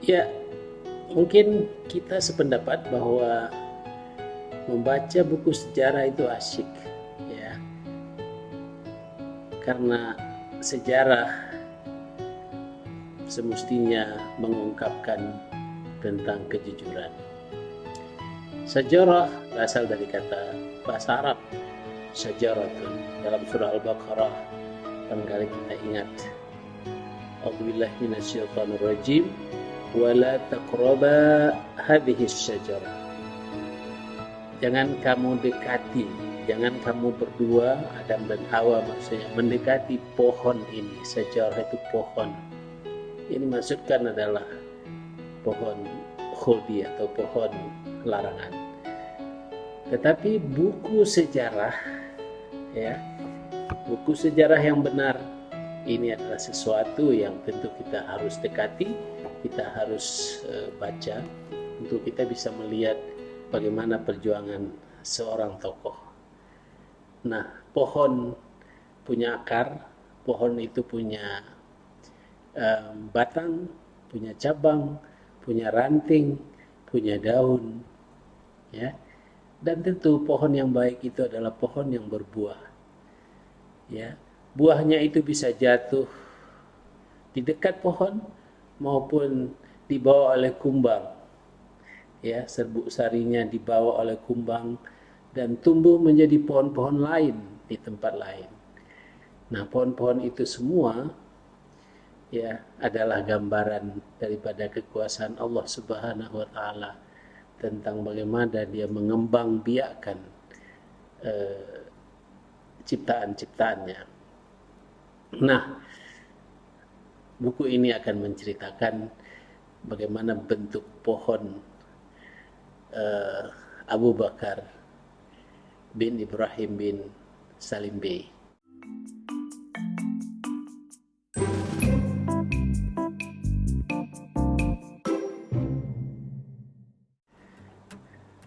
Ya, mungkin kita sependapat bahwa membaca buku sejarah itu asyik, ya, karena sejarah semestinya mengungkapkan tentang kejujuran. Sejarah berasal dari kata bahasa Arab syajaratun. Dalam surah Al-Baqarah barangkali kita ingat, a'udzubillahi minasyaitonir rajim, wala taqraba hadhihi syajarah. Jangan kamu dekati, jangan kamu berdua, Adam dan Hawa maksudnya, mendekati pohon ini. Syajarah itu pohon. Ini maksudkan adalah pohon khuldi atau pohon larangan. Tetapi buku sejarah, ya, buku sejarah yang benar ini adalah sesuatu yang tentu kita harus dekati, kita harus baca untuk kita bisa melihat bagaimana perjuangan seorang tokoh. Nah, pohon punya akar, pohon itu punya batang, punya cabang, punya ranting, punya daun, ya. Dan tentu pohon yang baik itu adalah pohon yang berbuah, ya. Buahnya itu bisa jatuh di dekat pohon maupun dibawa oleh kumbang, ya, serbuk sarinya dibawa oleh kumbang dan tumbuh menjadi pohon-pohon lain di tempat lain. Nah, pohon-pohon itu semua, ya, adalah gambaran daripada kekuasaan Allah Subhanahu wa taala tentang bagaimana dia mengembang biakkan ciptaan-ciptaannya. Nah, buku ini akan menceritakan bagaimana bentuk pohon Abu Bakar bin Ibrahim bin Salim Bey.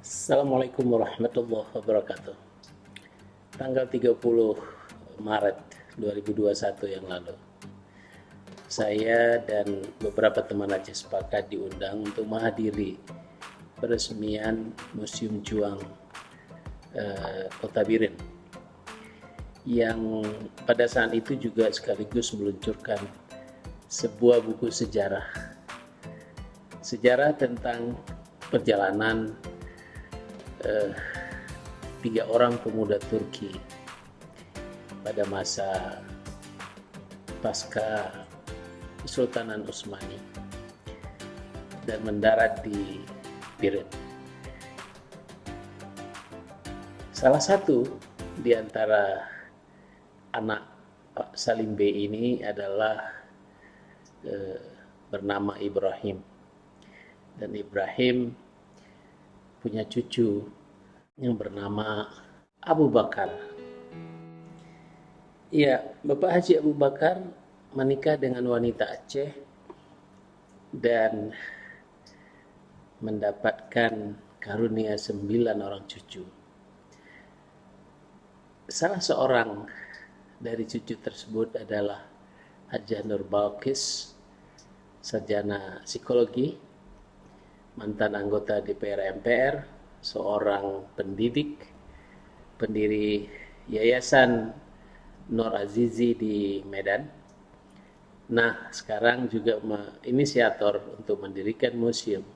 Assalamualaikum warahmatullahi wabarakatuh. Tanggal 30 Maret 2021 yang lalu, saya dan beberapa teman Aceh sepakat diundang untuk menghadiri peresmian Museum Juang Kota Biren, yang pada saat itu juga sekaligus meluncurkan sebuah buku sejarah tentang perjalanan 3 orang pemuda Turki pada masa pasca Kesultanan Utsmani dan mendarat di Biren. Salah satu di antara anak Pak Salim Bey ini adalah bernama Ibrahim, dan Ibrahim punya cucu yang bernama Abu Bakar. Ya, Bapak Haji Abu Bakar menikah dengan wanita Aceh dan mendapatkan karunia 9 orang cucu. Salah seorang dari cucu tersebut adalah Hajah Nur Balkis, sarjana psikologi, mantan anggota DPR MPR, seorang pendidik, pendiri Yayasan Nur Azizi di Medan. Nah, sekarang juga inisiator untuk mendirikan museum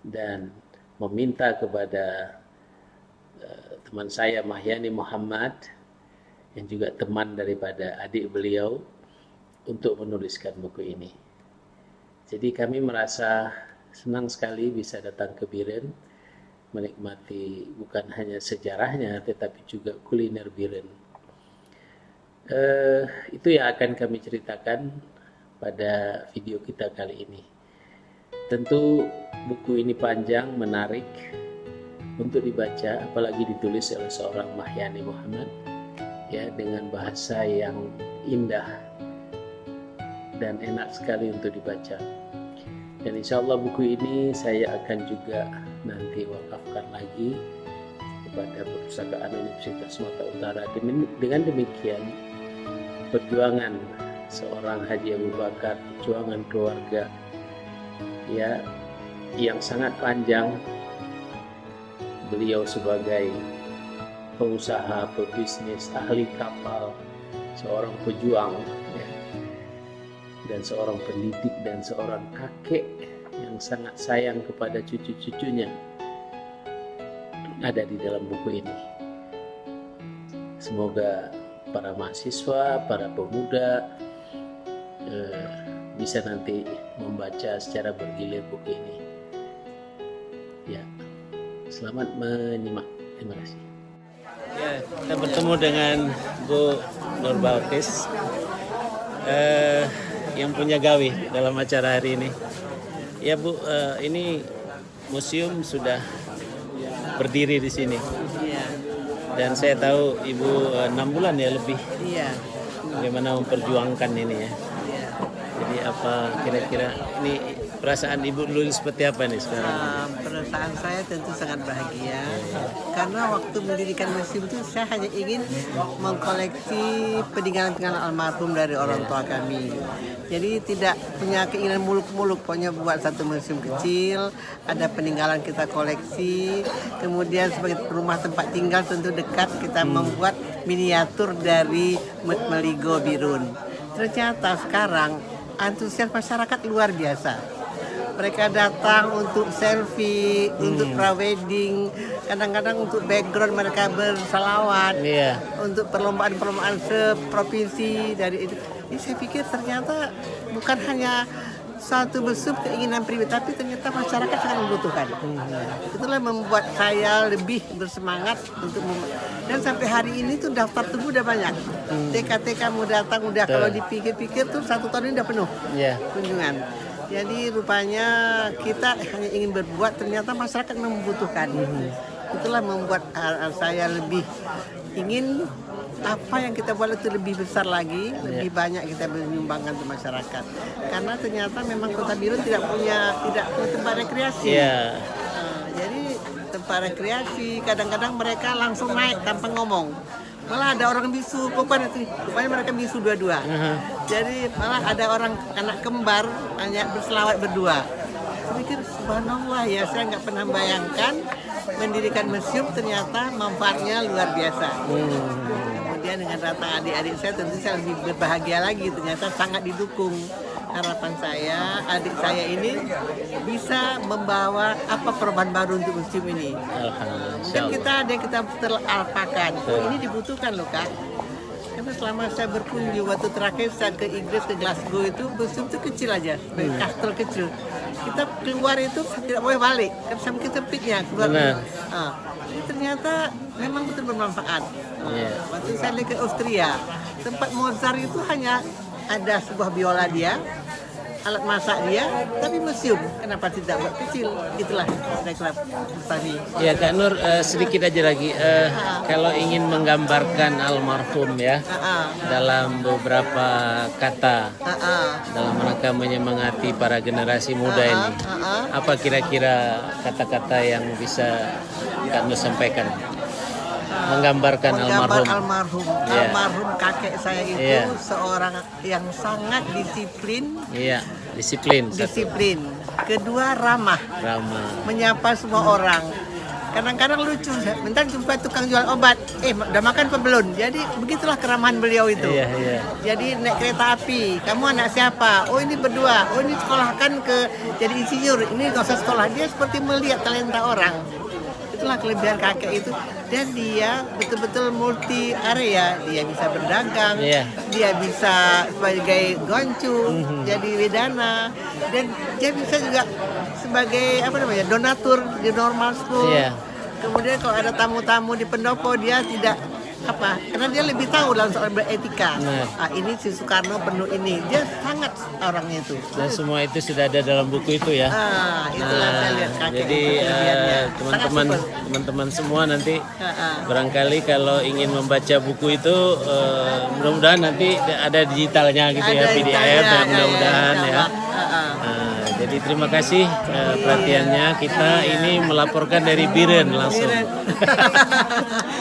dan meminta kepada teman saya Mahyani Muhammad, yang juga teman daripada adik beliau, untuk menuliskan buku ini. Jadi kami merasa senang sekali bisa datang ke Biren, menikmati bukan hanya sejarahnya tetapi juga kuliner Biren. Itu yang akan kami ceritakan pada video kita kali ini. Tentu buku ini panjang, menarik untuk dibaca, apalagi ditulis oleh seorang Mahyani Muhammad, ya, dengan bahasa yang indah dan enak sekali untuk dibaca. Dan insya Allah buku ini saya akan juga nanti wakafkan lagi kepada Perpustakaan Universitas Sumatera Utara. Dengan demikian, perjuangan seorang Haji Abu Bakar, perjuangan keluarga ya yang sangat panjang. Beliau sebagai pengusaha, pebisnis, ahli kapal, seorang pejuang, ya, dan seorang pendidik dan seorang kakek yang sangat sayang kepada cucu-cucunya ada di dalam buku ini. Semoga para mahasiswa, para pemuda bisa nanti membaca secara bergilir buku ini. Ya, selamat menyimak. Terima kasih. Ya, kita bertemu dengan Bu Nur Balkis yang punya gawe dalam acara hari ini. Ya Bu, ini museum sudah berdiri di sini. Iya. Dan saya tahu Ibu 6 bulan ya lebih. Iya. Bagaimana memperjuangkan ini ya. Iya. Jadi apa kira-kira ini perasaan Ibu dulu seperti apa nih sekarang? Perasaan saya tentu sangat bahagia karena waktu mendirikan museum itu saya hanya ingin mengkoleksi peninggalan-peninggalan almarhum dari orang tua kami. Jadi tidak punya keinginan muluk-muluk, pokoknya buat satu museum kecil, ada peninggalan kita koleksi, kemudian sebagai rumah tempat tinggal tentu dekat kita membuat miniatur dari Meligo Birun. Ternyata sekarang antusias masyarakat luar biasa. Mereka datang untuk selfie, untuk prawedding, kadang-kadang untuk background mereka bersalawat, untuk perlombaan-perlombaan seprovinsi dari itu. Jadi saya pikir ternyata bukan hanya satu besuk keinginan pribadi, tapi ternyata masyarakat sangat membutuhkan. Itulah membuat saya lebih bersemangat untuk dan sampai hari ini tuh daftar tunggu udah banyak. TK-TK mau datang udah, kalau dipikir-pikir tuh 1 tahun ini udah penuh kunjungan. Jadi rupanya kita hanya ingin berbuat, ternyata masyarakat membutuhkan. Itulah membuat saya lebih ingin apa yang kita buat itu lebih besar lagi, lebih banyak kita menyumbangkan ke masyarakat. Karena ternyata memang Kota Birun tidak punya tempat rekreasi. Jadi tempat rekreasi kadang-kadang mereka langsung naik tanpa ngomong. Malah ada orang bisu, rupanya mereka bisu dua-dua. Jadi malah ada orang anak kembar hanya berselawat berdua. Saya pikir subhanallah ya, saya nggak pernah bayangkan mendirikan museum ternyata manfaatnya luar biasa. Kemudian dengan datang adik-adik saya tentu saya lebih berbahagia lagi, ternyata sangat didukung. Harapan saya, adik saya ini bisa membawa apa perubahan baru untuk museum ini. Dan kita ada yang kita teralpakan. Ini dibutuhkan loh Kak. Karena selama saya berkunjung waktu terakhir saya ke Inggris, ke Glasgow itu museum itu kecil aja, kastel kecil. Kita keluar itu tidak boleh balik, kan sampai sempitnya keluar. Ini ternyata memang betul bermanfaat. Waktu saya lihat ke Austria, tempat Mozart itu hanya ada sebuah biola dia, alat masak dia, tapi museum kenapa tidak buat kecil? Itulah saya kira tadi. Ya Kak Nur, sedikit aja lagi, kalau ingin menggambarkan almarhum ya dalam beberapa kata, dalam rangka menyemangati para generasi muda ini, apa kira-kira kata-kata yang bisa Kak Nur sampaikan? Menggambarkan almarhum. Almarhum kakek saya itu seorang yang sangat disiplin. Disiplin. Kedua ramah. Menyapa semua orang. Kadang-kadang lucu, bentar jumpa tukang jual obat. Udah makan apa belum? Jadi begitulah keramahan beliau itu. Jadi naik kereta api, kamu anak siapa? Oh ini berdua. Oh ini sekolahkan ke jadi insinyur. Ini nggak usah sekolah. Dia seperti melihat talenta orang. Itulah kelebihan kakek itu, dan dia betul-betul multi area. Dia bisa berdagang, dia bisa sebagai goncung, jadi wedana, dan dia bisa juga sebagai donatur di normal school. Kemudian kalau ada tamu-tamu di pendopo, dia tidak karena dia lebih tahu dalam soal beretika. Ini si Soekarno penuh ini, dia sangat orangnya itu. Dan semua itu sudah ada dalam buku itu ya. Itulah saya lihat kakek. Jadi teman-teman semua nanti barangkali kalau ingin membaca buku itu, mudah-mudahan nanti ada digitalnya gitu ya, PDF dan mudah-mudahan ya. Jadi terima kasih perhatiannya. Kita ini melaporkan dari Biren langsung.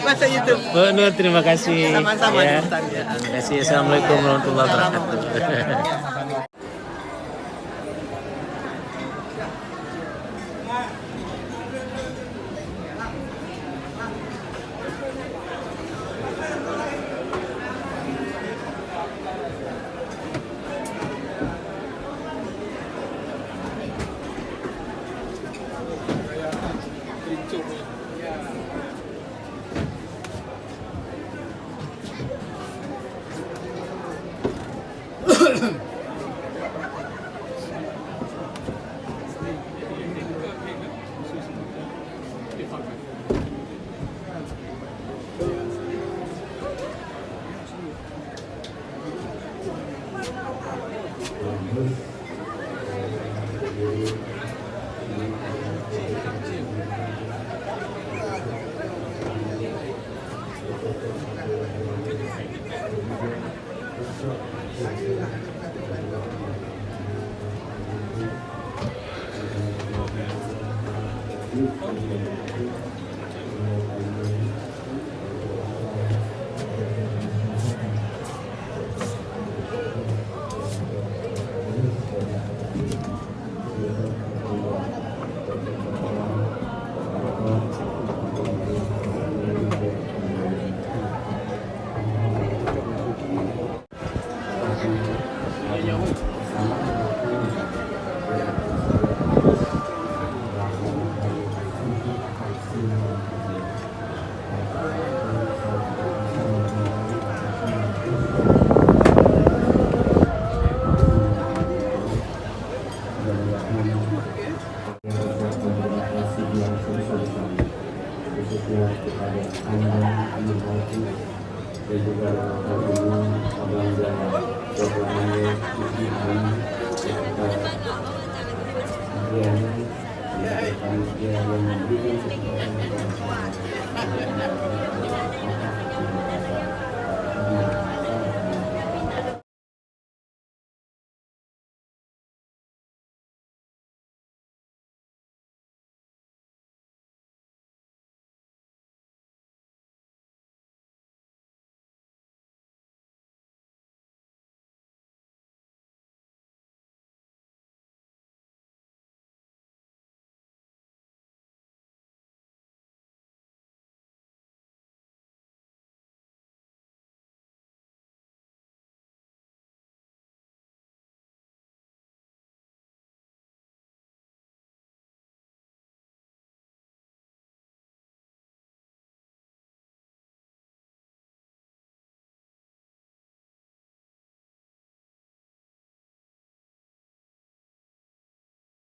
Masa YouTube. Bu Nur, terima kasih. Sama-sama. Terima kasih. Assalamualaikum warahmatullahi wabarakatuh.